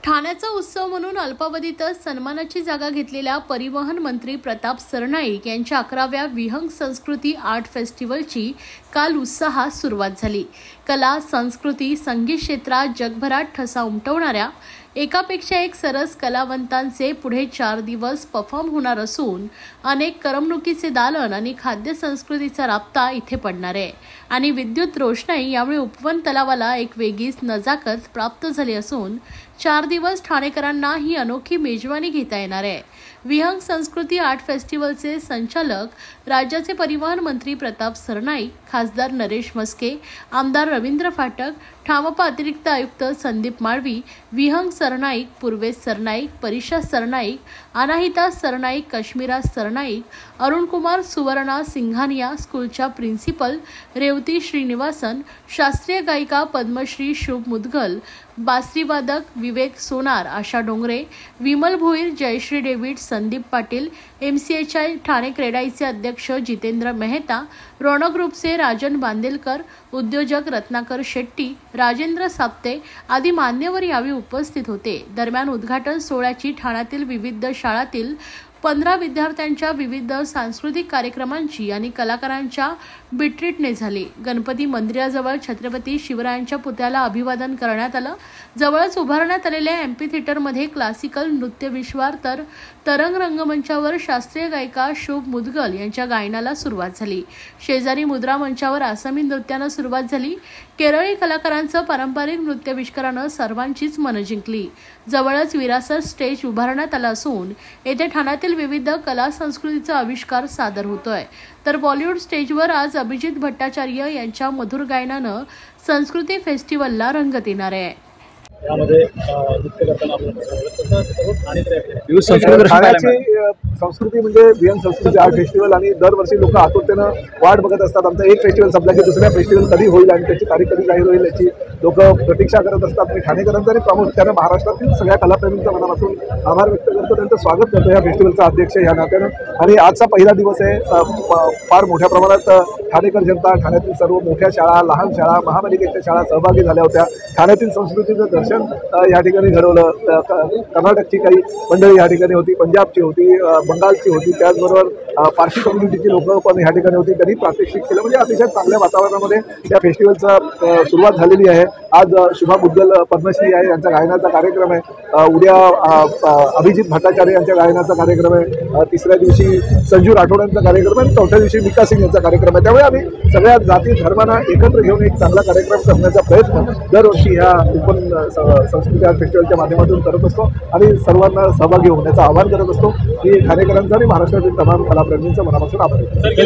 ठाण्याचा उत्सव म्हणून अल्पावधीतच सन्मानाची जागा घेतलेल्या परिवहन मंत्री प्रताप सरनाईक यांच्या 11व्या विहंग संस्कृती आर्ट फेस्टिवलची काल उत्साहात सुरुवात झाली। कला, संस्कृती, संगीत क्षेत्रात जगभरात ठसा उमटवणाऱ्या एकापेक्षा एक सरस कलावंतांचे पुढे 4 दिवस परफॉर्म होणार असून अनेक करमणुकीचे दालन आणि खाद्य संस्कृतीचा राबता इथे पडणार आहे आणि विद्युत रोषणाई यामुळे उपवन तलावाला एक वेगळीच नजाकत प्राप्त झाली असून 4 दिवस ठाणेकरांना ही अनोखी मेजवानी घेता येणार आहे। विहंग संस्कृती आर्ट फेस्टिवलचे संचालक राज्याचे परिवहन मंत्री प्रताप सरनाईक, खासदार नरेश म्हस्के, आमदार रवींद्र फाटक, ठामपा अतिरिक्त आयुक्त संदीप माळवी, विहंग सरनाईक, पूर्वेश सरनाईक, परिषा सरनाईक, अनाहिता सरनाईक, काश्मीरा सरनाईक, अरुण कुमार सुवर्णा सिंघानिया स्कूलच्या प्रिन्सिपल रेवती श्रीनिवासन, शास्त्रीय गायिका पद्मश्री शुभ मुदगल, बासरीवादक विवेक सोनार, आशा डोंगरे, विमल भोईर, जयश्री डेव्हिड, संदीप पाटील, MCHI ठाणे क्रेडाईचे अध्यक्ष जितेंद्र मेहता, रोणक ग्रुपचे राजन बांदेलकर, उद्योजक रत्नाकर शेट्टी, राजेंद्र साप्ते आदी मान्यवर यावेळी उपस्थित होते। दरम्यान उद्घाटन सोहळ्याची ठाण्यातील विविध शाळांतील 15 विद्यार्थ्यांच्या विविध सांस्कृतिक कार्यक्रमांची आणि कलाकारांच्या बिट्रीटने झाली। गणपती मंदिराजवळ छत्रपती शिवरायांच्या पुतळ्याला अभिवादन करण्यात आलं। जवळच उभारण्यात आलेल्या एम्पी थिएटरमध्ये क्लासिकल नृत्य विश्वार तर तरंग रंगमंचावर शास्त्रीय गायिका शुभ मुदगल यांच्या गायनाला सुरुवात झाली। शेजारी मुद्रा मंचावर आसामी नृत्यानं सुरुवात झाली। केरळी कलाकारांचं पारंपरिक नृत्याविष्कारानं सर्वांचीच मनं जिंकली। जवळच विरासत स्टेज उभारण्यात आला असून येथे ठाण्यातील विविध कला संस्कृतीचा आविष्कार सादर होतोय। तर बॉलिवूड स्टेजवर आज अभिजित भट्टाचार्य यांच्या मधुर गायनानं संस्कृती फेस्टिवलला रंगत येणार आहे। संस्कृती म्हणजे विहंग संस्कृती आर्ट फेस्टिवल आणि दरवर्षी लोक आतुरतेनं वाट बघत असतात। आमचा एक फेस्टिवल संपला की दुसऱ्या फेस्टिवल कधी होईल आणि त्याची तारीख कधी जाहीर होईल याची लोक प्रतीक्षा करत असतात। मी ठाणेकरांचा आणि प्रामुख्याने महाराष्ट्रातील सगळ्या कलाप्रेमींचा मनापासून आभार व्यक्त करतो, त्यांचं स्वागत करतो या फेस्टिवलचा अध्यक्ष या नात्यानं। आणि आजचा पहिला दिवस आहे। फार मोठ्या प्रमाणात ठाणेकर जनता, ठाण्यातील सर्व मोठ्या शाळा, लहान शाळा, महापालिकेच्या शाळा सहभागी झाल्या होत्या। ठाण्यातील संस्कृतीचं दर्शन या ठिकाणी घडवलं। कर्नाटकची काही मंडळी या ठिकाणी होती, पंजाबची होती, बंगालची होती, त्याचबरोबर पारशी कम्युनिटीची लोक पण या ठिकाणी होती। त्यांनी प्रात्यक्षिक केलं। म्हणजे अतिशय चांगल्या वातावरणामध्ये या फेस्टिवलचा सुरुवात झालेली आहे। आज शुभा मुद्गल पद्मश्री आहे, यांचा गायनाचा कार्यक्रम आहे। उद्या अभिजित भट्टाचार्य यांच्या गायनाचा कार्यक्रम आहे। तिसऱ्या दिवशी संजू राठोड यांचा कार्यक्रम आहे। चौथ्या दिवशी मिका सिंग यांचा कार्यक्रम आहे। त्यामुळे आम्ही सगळ्या जाती धर्मांना एकत्र घेऊन एक चांगला कार्यक्रम करण्याचा प्रयत्न दरवर्षी ह्या ओपन संस्कृती आर्ट फेस्टिवलच्या माध्यमातून करत असतो आणि सर्वांना सहभागी होण्याचं आवाहन करत असतो। ही ठाणेकरांचा आणि महाराष्ट्रातील तमाम कलाप्रेमींचा मनापासून आभार आहे।